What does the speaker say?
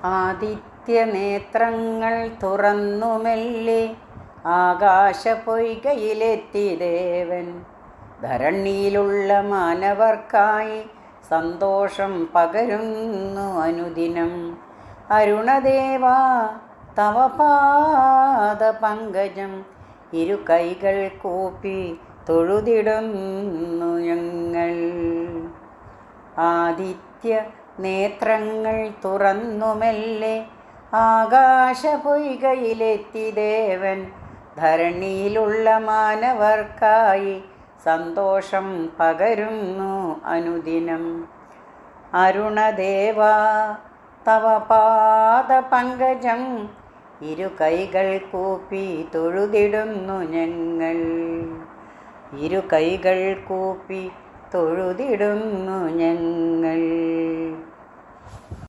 ആദിത്യനേത്രങ്ങൾ തുറന്നു മെല്ലെ ആകാശപൊയ്കയിലെത്തി ദേവൻ. ധരണിയിലുള്ള മാനവർക്കായി സന്തോഷം പകരുന്നു അനുദിനം. അരുണദേവാ തവ പാദപങ്കജം ഇരു കൈകൾ കൂപ്പി തൊഴുതിടുന്നു ഞങ്ങൾ. ആദിത്യ നേത്രങ്ങൾ തുറന്നു മെല്ലെ ആകാശപൊയ്കയിലെത്തി ദേവൻ. ധരണിയിലുള്ള മാനവർക്കായി സന്തോഷം പകരുന്നു അനുദിനം. അരുണദേവാ തവ പാദപങ്കജം ഇരു കൈകൾ കൂപ്പി തൊഴുതിടുന്നു ഞങ്ങൾ. ഇരു കൈകൾ കൂപ്പി തൊഴുതിടുന്നു ഞങ്ങൾ.